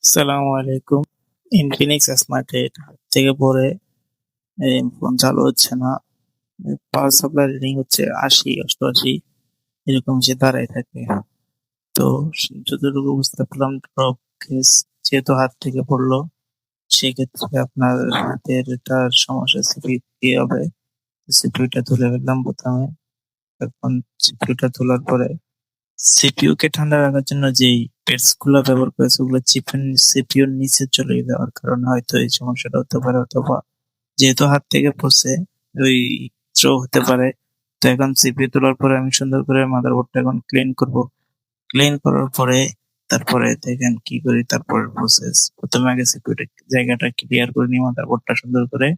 আসসালামু আলাইকুম। Infinix smart 8 হাত থেকে পড়ে ফোন চালু হচ্ছে না। পাওয়ার সাপ্লাই রিডিং হচ্ছে ৮০, ৮৮ এরকম যে দাঁড়ায় থাকে। তো যতটুকু বুঝতে পারলাম ড্রপ কেস যেহেতু হাত থেকে পড়লো, সেক্ষেত্রে আপনার হাতের এটার সমস্যা সিপিইউ দিয়ে হবে। সিপিইউটা তুলে ফেললাম প্রথমে। এখন সিপিইউটা তোলার পরে সিপিইউ কে ঠান্ডা রাখার জন্য যেই পেডস গুলো ব্যবহার করেছে ওগুলো সিপিইউর নিচে চলে যাওয়ার কারণে হয়তো এই সমস্যাটা হতে পারে, অথবা যেহেতু হাত থেকে পড়ছে ওই থ্রো হতে পারে। তো এখন সিপিইউ তোলার পরে আমি সুন্দর করে মাদারবোর্ডটা এখন ক্লিন করব। ক্লিন করার পরে তারপরে দেখেন কি করি, তারপরে প্রসেস। প্রথমে আগে সিপিইউটা জায়গাটা ক্লিয়ার করে নিই, মাদারবোর্ডটা সুন্দর করে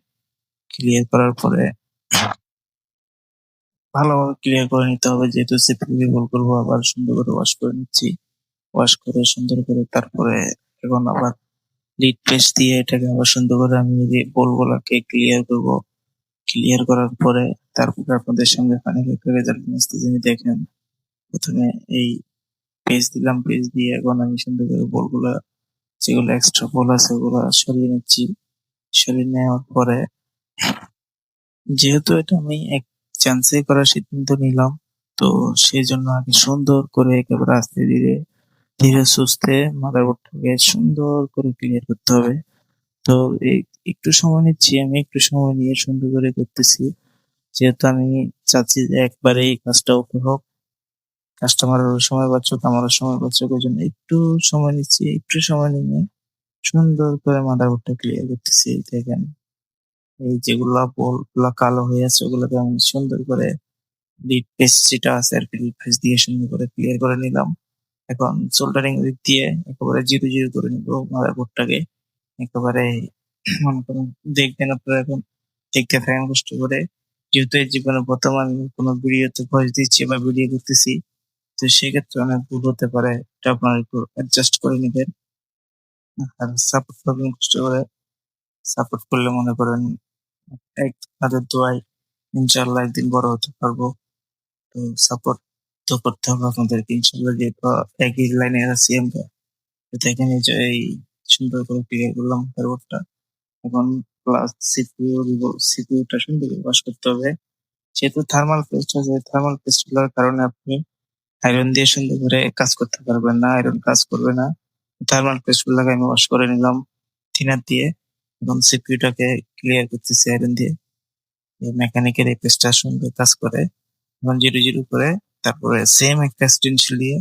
ক্লিয়ার করার পরে ভালোভাবে ক্লিয়ার করে নিতে হবে, যেহেতু সিপিইউ রিমুভ করবো। আবার সুন্দর করে ওয়াশ করে নিচ্ছি, ওয়াশ করে সুন্দর করে তারপরে এখন আবার লিড পেস্ট দিয়ে এটাকে আবার সুন্দর করে আমি বোলগুলোকে ক্লিয়ার করব। ক্লিয়ার করার পরে তারপরে আপনাদের সঙ্গে ফাইনাল একটা রেজাল্ট আসতে যিনি দেখেন। প্রথমে এই পেজ দিলাম, পেজ দিয়ে এখন আমি সুন্দর করে বোলগুলো যেগুলো এক্সট্রা বোল আছে ওগুলো সরিয়ে নিচ্ছি। সরিয়ে নেওয়ার পরে যেহেতু এটা আমি এক চান্সে করার সিদ্ধান্ত নিলাম, তো সেই জন্য আগে সুন্দর করে একেবারে আস্তে ধীরে ধীরে সুস্থে মাদারবোর্ডটাকে সুন্দর করে ক্লিয়ার করতে হবে। তো এই একটু সময় নিচ্ছি, আমি একটু সময় নিয়ে সুন্দর করে করতেছি, যেহেতু আমি চাচ্ছি যে একবারেই কাজটা ওকে হোক। কাস্টমারেরও সময় বাঁচুক, আমারও সময় বাঁচুক, ওই জন্য একটু সময় নিচ্ছি। একটু সময় নিয়ে সুন্দর করে মাদারবোর্ডটা ক্লিয়ার করতেছি। দেখেন এই যেগুলা বোল্ট গুলা কালো হয়ে আছে ওগুলোকে আমি সুন্দর করে লিড পেস্ট যেটা আছে আর কি, লিড পেস্ট দিয়ে সুন্দর করে ক্লিয়ার করে নিলাম। এখন সোল্ডারিং উইক দিয়ে একেবারে জিরো জিরো করে নিব মাদারবোর্ডটাকে একেবারে। মনে করেন দেখবেন আপনারা এখন দেখতে থাকেন কষ্ট করে। যেহেতু এই জীবনে প্রথম আমি কোনো ভিডিওতে ভয়েস দিচ্ছি বা ভিডিও করতেছি, তো সেক্ষেত্রে অনেক ভুল হতে পারে, এটা আপনারা একটু অ্যাডজাস্ট করে নিবেন। আর সাপোর্ট করবেন কষ্ট করে। সাপোর্ট করলে মনে করেন এক হাতের দোয়ায় ইনশাল্লাহ একদিন বড় হতে পারবো। তো সাপোর্ট তো করতে হবে আপনাদেরকে ইনশাল্লাহ, যেহেতু একই লাইনে আছি আমরা। তো দেখেন এই যে এই সুন্দর করে ক্লিয়ার করলাম সার্ভারটা। এখন প্লাস সিপিইউটা সুন্দর করে ওয়াশ করতে হবে। যেহেতু থার্মাল পেস্ট আছে, থার্মাল পেস্ট গুলোর কারণে আপনি আয়রন দিয়ে সুন্দর করে কাজ করতে পারবেন না, আয়রন কাজ করবে না। থার্মাল পেস্ট গুলোকে আমি ওয়াশ করে নিলাম থিনার দিয়ে। এখন সিপিইউটাকে ক্লিয়ার করতেছি আয়রন দিয়ে। মেকানিকের এই পেস্টটা সুন্দর কাজ করে। এখন জিরো জিরো করে তারপরে সেম একটা স্টেনসিল দিয়ে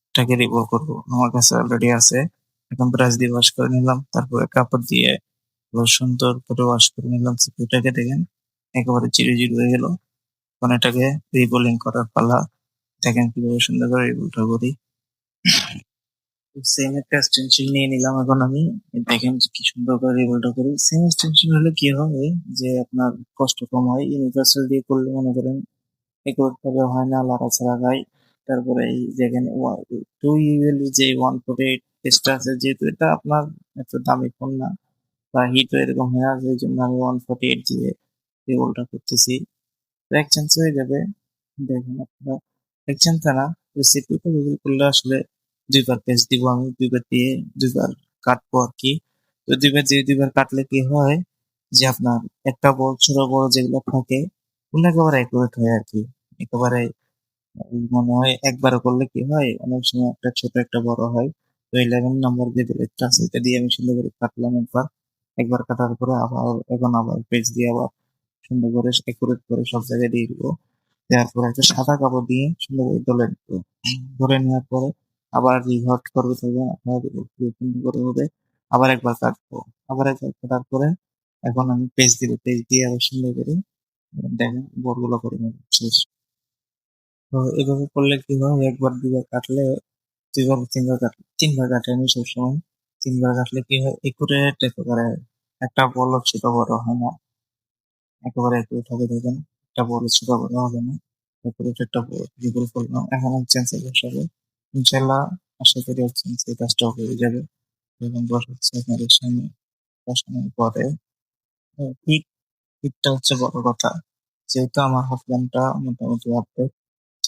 এটাকে রিমুভ করবো, আমার কাছে অলরেডি আছে। এখন ব্রাশ দিয়ে ওয়াশ করে নিলাম, তারপরে কাপড় দিয়ে এবার সুন্দর করে ওয়াশ করে নিলাম সিপিইউটাকে। দেখেন একেবারে জিরো জিরো হয়ে গেল। এখন এটাকে রিবোলিং করার পালা। দেখেন কিভাবে সুন্দর করে রিবোলটা করি। সেম একটা এক্সটেনশন নিয়ে নিলাম এখন আমি। দেখেন কি সুন্দর করে রিবোলটা করি। সেম এক্সটেনশন হলে কি হবে যে আপনার কষ্ট কম হয়। ইউনিভার্সাল দিয়ে করলে মনে করেন একভাবে হয় না, লড়াছাড়া হয়। তারপরে এই যেখানে টু ইউএল যে 148 পেজটা আছে, যেহেতু এটা আপনার এত দামি ফোন না বা হিট এরকম হয়ে আছে, এই জন্য আমি 148 দিয়ে রিবোলটা করতেছি। এক চান্স হয়ে যাবে। দেখুন আপনারা এক চান্স না, রেসিপিটা গুগল করলে আসলে দুইবার পেজ দিব আমি, দুইবার দিয়ে দুইবার কাটবো আর কি। তো দুইবার কাটলে কি হয় যে আপনার একটা বড় ছোট বড় যেগুলো থাকে ওগুলো একেবারে অ্যাকুরেট হয় আর কি। একেবারে মনে হয় একবার করলে কি হয়, অনেক সময় একটা ছোট একটা বড় হয়। তো 11 নম্বর যে বুলেটটা আছে এটা দিয়ে আমি সুন্দর করে কাটলাম একবার। একবার কাটার পরে আবার এখন আবার পেজ দিয়ে আবার সুন্দর করে একুরেট করে সব জায়গায় দিয়ে দিব। দেওয়ার পরে একটা সাদা কাপড় দিয়ে সুন্দর করে ডলে নিবো। ধরে নেওয়ার পরে আবার রিহট করবে, তবে আপনার একটু সুন্দর করে হবে। আবার একবার কাটবো, আবার একবার কাটার পরে এখন আমি পেজ দিব, পেজ দিয়ে আবার সুন্দর করে দেখেন বোর্ডগুলো করে নেবো শেষ। তো এভাবে করলে কি হয়, একবার দুইবার কাটলে দুইবার তিনবার কাটলে তিনবার কাটে আমি সবসময়। তিনবার কাটলে কি হয়, একুরেট একেবারে একটা বলক ছোট বড় হয় না, একেবারে একুরেট হবে। দেখেন একটা বড় ছোট বড় হবে না, একুরেট একটা রিপোর্ট করলাম। এখন চেঞ্জ বসাবো ইনশাল্লাহ। আশা করি হচ্ছে এই কাজটাও হয়ে যাবে। এবং বসাচ্ছি আপনাদের সামনে। বসানোর পরে হিট হিটটা হচ্ছে বড় কথা। যেহেতু আমার হাফল্যান্ডটা মোটামুটি আপডেট,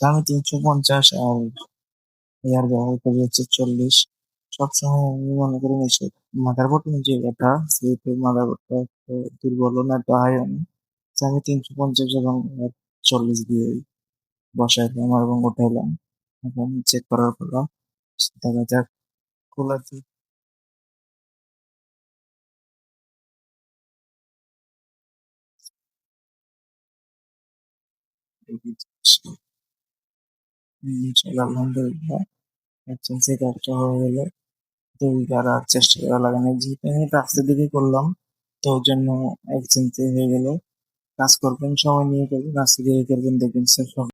আমি 350 আর এয়ার ব্যবহার করি হচ্ছে 40। সবসময় আমি মনে করি নিষেধ। মাদারবোর্ড যে এটা সেহেতু মাদারবোর্ডটা একটু দুর্বলও না একটু হাইও না। তো আমি ৩৫০ এবং ৪০ দিয়ে বসাইলাম এবং উঠাইলাম। এখন চেক করার পালা। দেখা যাক খোলা কি ইনশাআল্লাহ আলহামদুলিল্লাহ এক্সচেঞ্জ এর কাজটা হয়ে গেলে ২ আর চেষ্টা করা লাগে না। যেহেতু আমি রাস্তার দিকে করলাম তো ওর জন্য এক্সচেঞ্জ হয়ে গেল। কাজ করবেন, সময় নিয়ে করবেন, রাস্তা দিয়ে করবেন দেখবেন সব